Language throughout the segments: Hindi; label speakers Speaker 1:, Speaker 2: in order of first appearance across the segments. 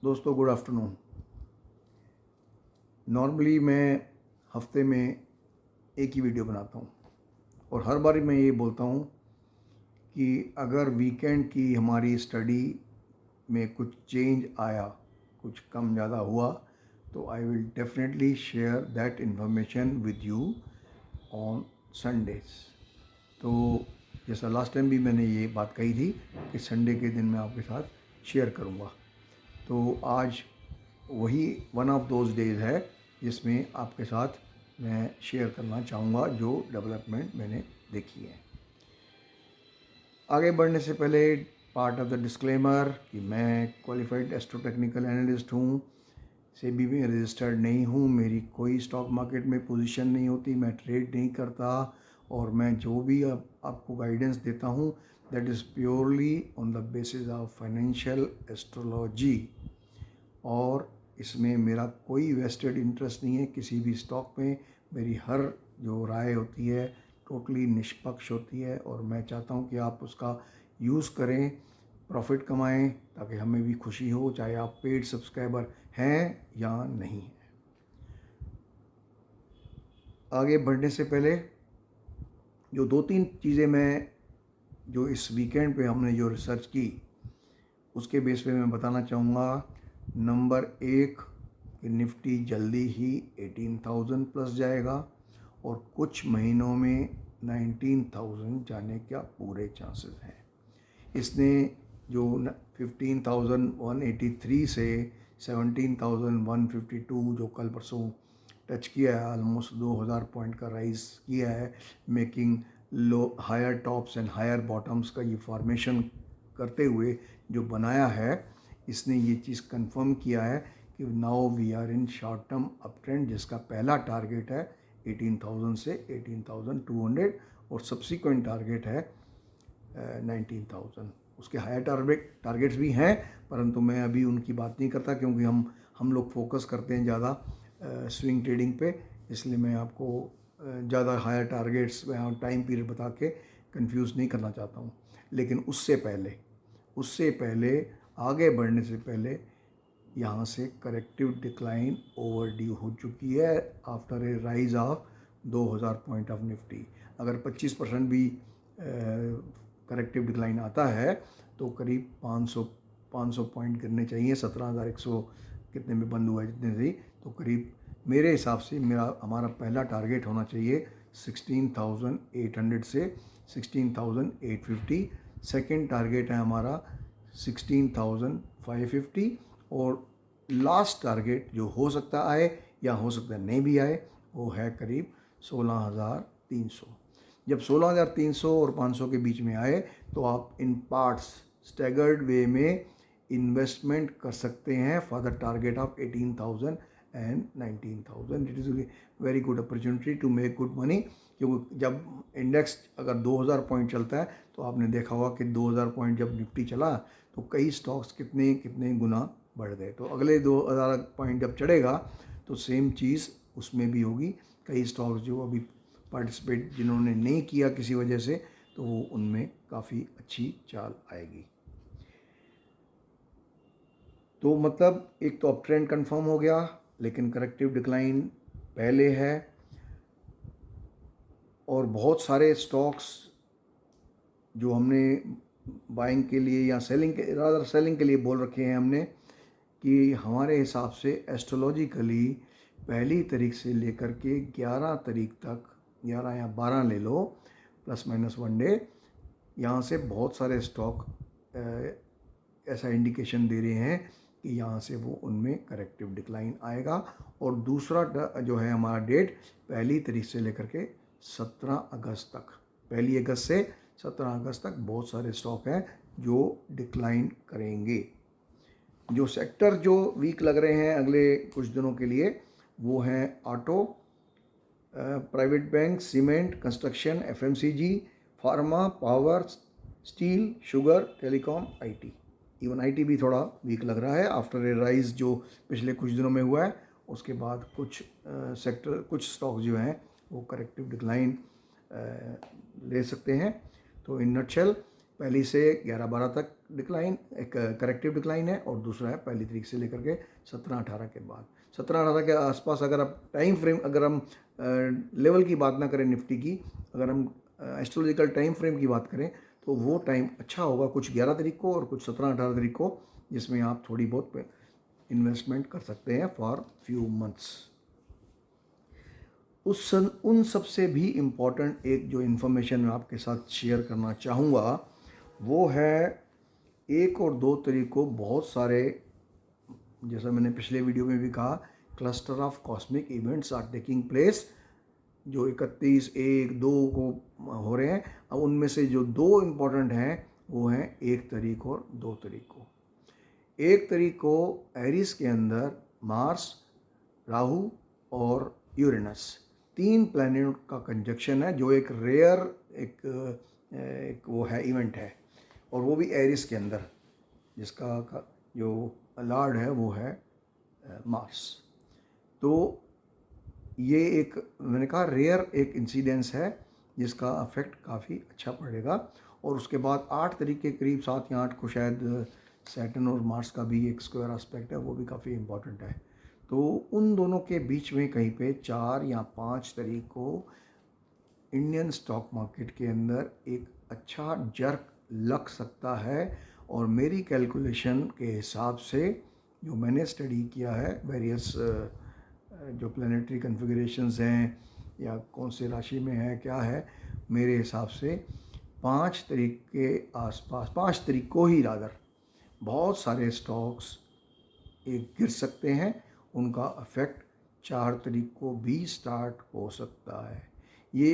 Speaker 1: दोस्तों गुड आफ्टरनून। नॉर्मली मैं हफ्ते में एक ही वीडियो बनाता हूँ और हर बार मैं ये बोलता हूँ कि अगर वीकेंड की हमारी स्टडी में कुछ चेंज आया, कुछ कम ज़्यादा हुआ, तो I will definitely share that information with you on Sundays. तो जैसा लास्ट टाइम भी मैंने ये बात कही थी कि संडे के दिन मैं आपके साथ शेयर करूँगा, तो आज वही वन ऑफ दोज डेज है जिसमें आपके साथ मैं शेयर करना चाहूँगा जो डेवलपमेंट मैंने देखी है। आगे बढ़ने से पहले पार्ट ऑफ द डिस्क्लेमर कि मैं क्वालिफाइड एस्ट्रो टेक्निकल एनालिस्ट हूँ, सेबी में रजिस्टर्ड नहीं हूँ, मेरी कोई स्टॉक मार्केट में पोजीशन नहीं होती, मैं ट्रेड नहीं करता और मैं जो भी आपको गाइडेंस देता हूँ that is purely on the basis of financial astrology और इसमें मेरा कोई वेस्टेड इंटरेस्ट नहीं है किसी भी स्टॉक में। मेरी हर जो राय होती है टोटली निष्पक्ष होती है और मैं चाहता हूँ कि आप उसका यूज़ करें, प्रॉफिट कमाएं ताकि हमें भी खुशी हो, चाहे आप पेड सब्सक्राइबर हैं या नहीं हैं। आगे बढ़ने से पहले जो दो तीन चीज़ें मैं जो इस वीकेंड पे हमने जो रिसर्च की उसके बेस पे मैं बताना चाहूँगा। नंबर एक कि निफ्टी जल्दी ही 18,000 प्लस जाएगा और कुछ महीनों में 19,000 जाने का पूरे चांसेस हैं। इसने जो 15,183 से 17,152 जो कल परसों टच किया है, ऑलमोस्ट 2,000 पॉइंट का राइज किया है, making low higher tops and higher bottoms का ये फॉर्मेशन करते हुए जो बनाया है, इसने ये चीज़ कंफर्म किया है कि now we are in short term up trend, जिसका पहला टारगेट है 18,000 से 18,200 और सब्सिक्वेंट टारगेट है 19,000। उसके हायर टारगेट्स भी हैं, परंतु मैं अभी उनकी बात नहीं करता क्योंकि हम लोग फोकस करते हैं ज़्यादा स्विंग ट्रेडिंग पे, इसलिए मैं आपको ज़्यादा हायर टारगेट्स टाइम पीरियड बता के कंफ्यूज नहीं करना चाहता हूँ। लेकिन उससे पहले आगे बढ़ने से पहले यहाँ से करेक्टिव डिक्लाइन ओवर ड्यू हो चुकी है after a rise of 2,000 point of Nifty. अगर 25% भी करेक्टिव डिक्लाइन आता है तो करीब 500 पॉइंट गिरने चाहिए। 17,100 कितने में बंद हुआ है जितने से ही, तो करीब मेरे हिसाब से हमारा पहला टारगेट होना चाहिए 16,800 से 16,850। सेकेंड टारगेट है हमारा 16,550 और लास्ट टारगेट जो हो सकता आए या हो सकता नहीं भी आए वो है करीब 16,300। जब 16,300 और 500 के बीच में आए तो आप इन पार्ट्स स्टैगर्ड वे में इन्वेस्टमेंट कर सकते हैं for the target of 18,000 and 19,000। It is very good opportunity to make good money, क्योंकि जब इंडेक्स अगर 2,000 पॉइंट चलता है तो आपने देखा होगा कि 2,000 पॉइंट जब निफ्टी चला तो कई स्टॉक्स कितने कितने गुना बढ़ गए। तो अगले 2,000 पॉइंट जब चढ़ेगा तो सेम चीज़ उसमें भी होगी। कई स्टॉक्स जो अभी पार्टिसिपेट जिन्होंने नहीं किया किसी वजह से, तो वो उनमें काफ़ी अच्छी चाल आएगी। तो मतलब एक तो अप ट्रेंड कन्फर्म हो गया, लेकिन करेक्टिव डिक्लाइन पहले है और बहुत सारे स्टॉक्स जो हमने बाइंग के लिए या सेलिंग के लिए बोल रखे हैं हमने कि हमारे हिसाब से एस्ट्रोलॉजिकली पहली तारीख से लेकर के 11 तारीख तक, 11 या 12 ले लो प्लस माइनस वन डे, यहाँ से बहुत सारे स्टॉक ऐसा इंडिकेशन दे रहे हैं कि यहाँ से वो उनमें करेक्टिव डिक्लाइन आएगा। और दूसरा जो है हमारा डेट पहली तारीख से लेकर के 17 अगस्त तक, 1 अगस्त से 17 अगस्त तक बहुत सारे स्टॉक हैं जो डिक्लाइन करेंगे। जो सेक्टर जो वीक लग रहे हैं अगले कुछ दिनों के लिए वो हैं auto, private bank, cement, construction, FMCG, pharma, power, steel, sugar, telecom, IT. Even IT भी थोड़ा वीक लग रहा है आफ्टर ए राइज जो पिछले कुछ दिनों में हुआ है। उसके बाद कुछ सेक्टर कुछ स्टॉक जो हैं वो करेक्टिव डिक्लाइन ले सकते हैं। तो इन नटशेल पहली से 11-12 तक डिक्लाइन, एक करेक्टिव डिक्लाइन है, और दूसरा है पहली तारीख से लेकर के 17-18 के बाद। 17-18 के आसपास अगर आप टाइम फ्रेम, अगर हम लेवल की बात ना करें निफ्टी की, अगर हम एस्ट्रोलॉजिकल टाइम फ्रेम की बात करें, तो वो टाइम अच्छा होगा, कुछ 11 तारीख को और कुछ 17-18 तारीख को, जिसमें आप थोड़ी बहुत इन्वेस्टमेंट कर सकते हैं फॉर फ्यू मंथ्स। उन सबसे भी इम्पॉर्टेंट एक जो इन्फॉर्मेशन मैं आपके साथ शेयर करना चाहूँगा वो है 1 और 2 तारीख को बहुत सारे, जैसा मैंने पिछले वीडियो में भी कहा, cluster of cosmic events are taking place, जो 31, 1, 2 को हो रहे हैं। अब उनमें से जो 2 इम्पॉर्टेंट हैं वो हैं 1 तारीख और 2 तारीख को। 1 तारीख को एरिस के अंदर मार्स, राहु और यूरेनस, 3 प्लैनेट का कंजक्शन है, जो एक रेयर एक वो है, इवेंट है, और वो भी एरिस के अंदर, जिसका जो लॉर्ड है वो है मार्स। तो ये एक, मैंने कहा, रेयर एक इंसिडेंस है जिसका अफेक्ट काफ़ी अच्छा पड़ेगा। और उसके बाद 8 तारीख के करीब 7 या 8 को शायद सैटर्न और मार्स का भी एक स्क्वायर एस्पेक्ट है, वो भी काफ़ी इम्पॉर्टेंट है। तो उन दोनों के बीच में कहीं पे 4 या 5 तारीख को इंडियन स्टॉक मार्केट के अंदर एक अच्छा जर्क लग सकता है। और मेरी कैलकुलेशन के हिसाब से, जो मैंने स्टडी किया है, वेरियस जो प्लानिटरी कन्फिगरेशंस हैं या कौन से राशि में है क्या है, मेरे हिसाब से 5 तारीख के आसपास, 5 तारीख को ही रादर, बहुत सारे स्टॉक्स एक गिर सकते हैं। उनका अफेक्ट 4 तारीख को भी स्टार्ट हो सकता है। ये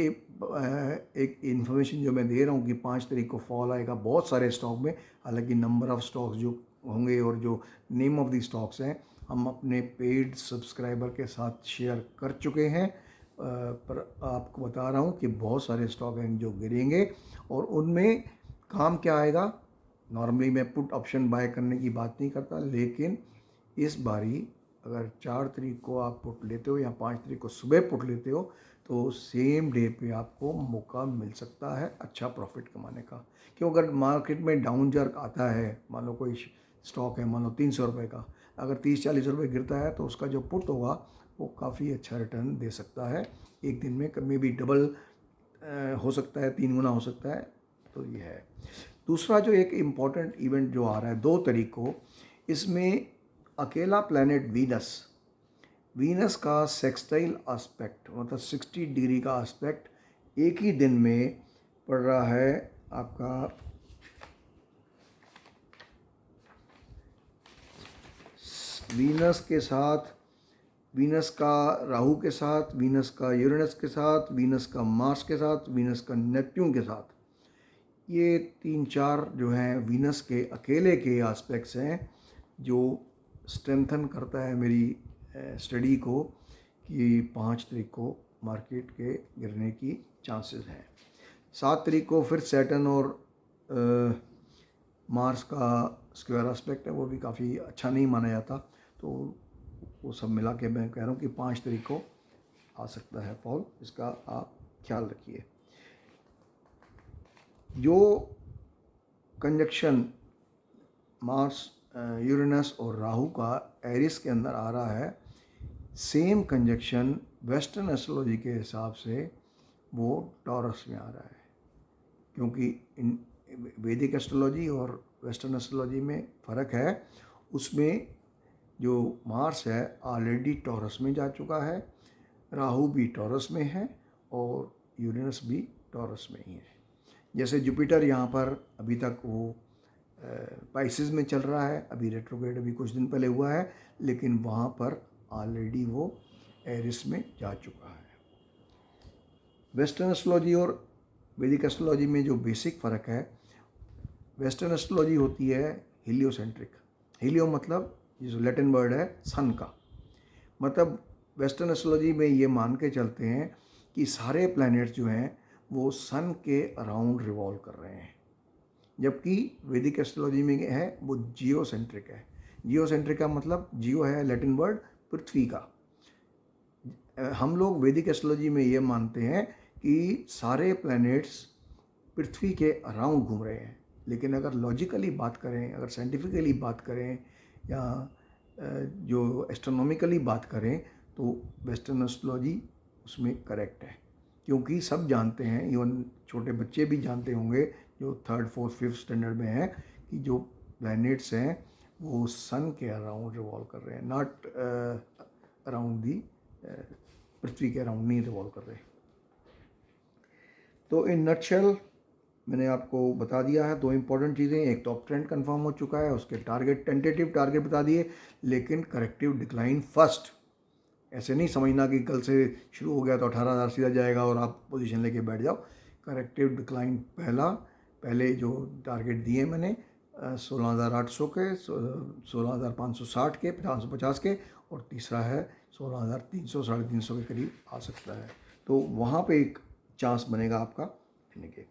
Speaker 1: एक इन्फॉर्मेशन जो मैं दे रहा हूँ कि 5 तारीख को फॉल आएगा बहुत सारे स्टॉक में। हालांकि नंबर ऑफ़ स्टॉक्स जो होंगे और जो नेम ऑफ़ द स्टॉक्स हैं, हम अपने पेड सब्सक्राइबर के साथ शेयर कर चुके हैं, पर आपको बता रहा हूँ कि बहुत सारे स्टॉक हैं जो गिरेंगे। और उनमें काम क्या आएगा, नॉर्मली मैं पुट ऑप्शन बाय करने की बात नहीं करता, लेकिन इस बारी अगर 4 तारीख को आप पुट लेते हो या 5 तारीख को सुबह पुट लेते हो, तो सेम डे पे आपको मौका मिल सकता है अच्छा प्रॉफिट कमाने का। क्यों, अगर मार्केट में डाउन जर्क आता है, मान लो कोई स्टॉक है, मान लो 300 रुपये का, अगर 30-40 रुपये गिरता है, तो उसका जो पुट होगा वो काफ़ी अच्छा रिटर्न दे सकता है एक दिन में, कभी भी डबल हो सकता है, 3 गुना हो सकता है। तो ये है। दूसरा जो एक इम्पॉर्टेंट इवेंट जो आ रहा है 2 तारीख को, इसमें अकेला प्लैनेट वीनस का सेक्सटाइल एस्पेक्ट, मतलब 60 डिग्री का एस्पेक्ट एक ही दिन में पड़ रहा है आपका वीनस के साथ, वीनस का राहु के साथ, वीनस का यूरेनस के साथ, वीनस का मार्स के साथ, वीनस का नेपट्यून के साथ। ये 3-4 जो हैं वीनस के अकेले के एस्पेक्ट्स हैं, जो स्ट्रेंथन करता है मेरी स्टडी को कि 5 तारीख को मार्केट के गिरने की चांसेस हैं। 7 तारीख को फिर सैटर्न और मार्स का स्क्वायर एस्पेक्ट है, वो भी काफ़ी अच्छा नहीं माना जाता। तो वो सब मिला के मैं कह रहा हूँ कि 5 तारीख को आ सकता है फॉल, इसका आप ख्याल रखिए। जो कंजक्शन मार्स, यूरेनस और राहु का एरिस के अंदर आ रहा है, सेम कंजक्शन वेस्टर्न एस्ट्रोलॉजी के हिसाब से वो टॉरस में आ रहा है। क्योंकि इन वैदिक एस्ट्रोलॉजी और वेस्टर्न एस्ट्रोलॉजी में फ़र्क है। उसमें जो मार्स है ऑलरेडी टॉरस में जा चुका है, राहु भी टॉरस में है और यूरेनस भी टॉरस में ही है। जैसे जुपिटर यहाँ पर अभी तक वो पाइसेस में चल रहा है, अभी रेट्रोग्रेड अभी कुछ दिन पहले हुआ है, लेकिन वहाँ पर ऑलरेडी वो एरिस में जा चुका है। वेस्टर्न एस्ट्रोलॉजी और वैदिक एस्ट्रोलॉजी में जो बेसिक फ़र्क है, वेस्टर्न एस्ट्रोलॉजी होती है हीलियोसेंट्रिक। हीलियो मतलब जो लैटिन वर्ड है सन का, मतलब वेस्टर्न एस्ट्रोलॉजी में ये मान के चलते हैं कि सारे प्लैनेट्स जो हैं वो सन के अराउंड रिवॉल्व कर रहे हैं, जबकि वैदिक एस्ट्रोलॉजी में है वो जियोसेंट्रिक है। जियोसेंट्रिक का मतलब, जियो है लैटिन वर्ड पृथ्वी का। हम लोग वैदिक एस्ट्रोलॉजी में ये मानते हैं कि सारे प्लैनेट्स पृथ्वी के अराउंड घूम रहे हैं, लेकिन अगर लॉजिकली बात करें, अगर साइंटिफिकली बात करें या जो एस्ट्रोनॉमिकली बात करें तो वेस्टर्न एस्ट्रोलॉजी उसमें करेक्ट है, क्योंकि सब जानते हैं, इवन छोटे बच्चे भी जानते होंगे जो 3rd 4th 5th स्टैंडर्ड में हैं, कि जो प्लैनेट्स हैं वो सन के अराउंड रिवॉल्व कर रहे हैं, नॉट अराउंड दी पृथ्वी के अराउंड नहीं रिवॉल्व कर रहे। तो इन नटशेल मैंने आपको बता दिया है 2 इंपॉर्टेंट चीज़ें, एक तो अप ट्रेंड कन्फर्म हो चुका है, उसके टारगेट टेंटेटिव टारगेट बता दिए, लेकिन करेक्टिव डिक्लाइन फर्स्ट। ऐसे नहीं समझना कि कल से शुरू हो गया तो 18,000 सीधा जाएगा और आप पोजीशन लेके बैठ जाओ। करेक्टिव डिक्लाइन पहले जो टारगेट दिए मैंने 16,800 के, 16,560 के, 550 के, और तीसरा है 16,300 350 के करीब आ सकता है। तो वहाँ पे एक चांस बनेगा आपका लेने के।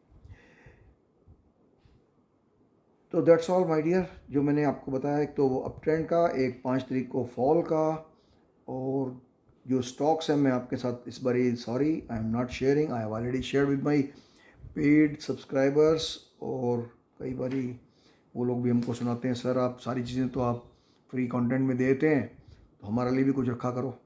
Speaker 1: तो दैट्स ऑल माय डियर, जो मैंने आपको बताया, एक तो वो अप ट्रेंड का, एक 5 तारीख को फॉल का, और जो स्टॉक्स हैं मैं आपके साथ इस बार sorry I am not sharing, I have already share with my paid subscribers. और कई बार वो लोग भी हमको सुनाते हैं, सर आप सारी चीज़ें तो आप फ्री कंटेंट में देते हैं, तो हमारे लिए भी कुछ रखा करो।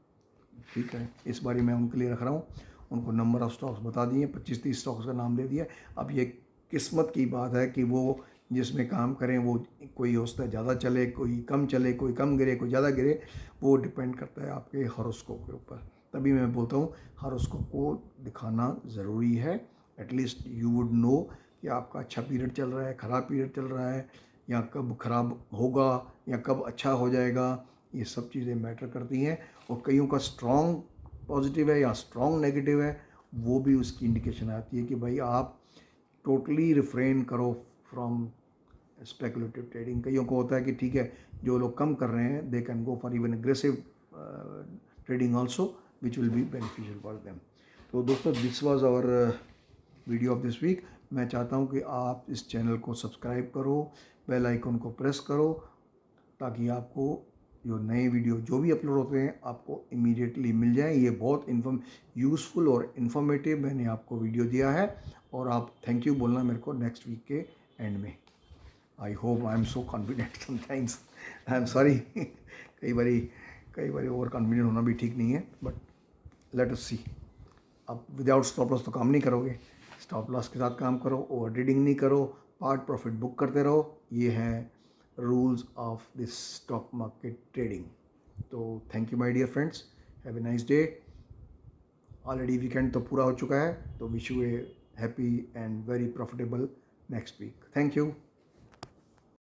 Speaker 1: ठीक है, इस बारी मैं उनके लिए रख रहा हूँ। उनको नंबर ऑफ़ स्टॉक्स बता दिए, 25-30 स्टॉक्स का नाम दे दिया। अब ये किस्मत की बात है कि वो जिसमें काम करें वो कोई हो सकता है ज़्यादा चले, कोई कम चले, कोई कम गिरे, कोई ज़्यादा गिरे, वो डिपेंड करता है आपके हॉरोस्कोप के ऊपर। तभी मैं बोलता हूँ हॉरोस्कोप को दिखाना ज़रूरी है, एटलीस्ट यू वुड नो कि आपका अच्छा पीरियड चल रहा है, ख़राब पीरियड चल रहा है, या कब ख़राब होगा या कब अच्छा हो जाएगा। ये सब चीज़ें मैटर करती हैं, और कईयों का स्ट्रॉन्ग पॉजिटिव है या स्ट्रॉन्ग नेगेटिव है, वो भी उसकी इंडिकेशन आती है कि भाई आप टोटली रिफ्रेन करो फ्रॉम स्पेकुलेटिव ट्रेडिंग। कईयों को होता है कि ठीक है, जो लोग कम कर रहे हैं they can go for even aggressive trading also which will be beneficial for them. तो दोस्तों, this was our video of this week. मैं चाहता हूँ कि आप इस चैनल को सब्सक्राइब करो, बेल आइकन को प्रेस करो, ताकि आपको जो नए वीडियो जो भी अपलोड होते हैं आपको इमीडिएटली मिल जाए। ये बहुत यूज़फुल और इन्फॉर्मेटिव मैंने आपको वीडियो दिया है, और आप थैंक यू बोलना मेरे को नेक्स्ट वीक के एंड में। I hope I am so confident sometimes, I am sorry. कई बारी ओवर कॉन्फिडेंट होना भी ठीक नहीं है, बट लेट अस सी। आप विदाउट स्टॉप लॉस तो काम नहीं करोगे, स्टॉप लॉस के साथ काम करो, ओवर ट्रेडिंग नहीं करो, पार्ट प्रॉफिट बुक करते रहो। ये है rules of this stock market trading. तो thank you my dear friends, have a nice day. Already weekend तो पूरा हो चुका है, तो wish you a happy and very profitable next week. Thank you.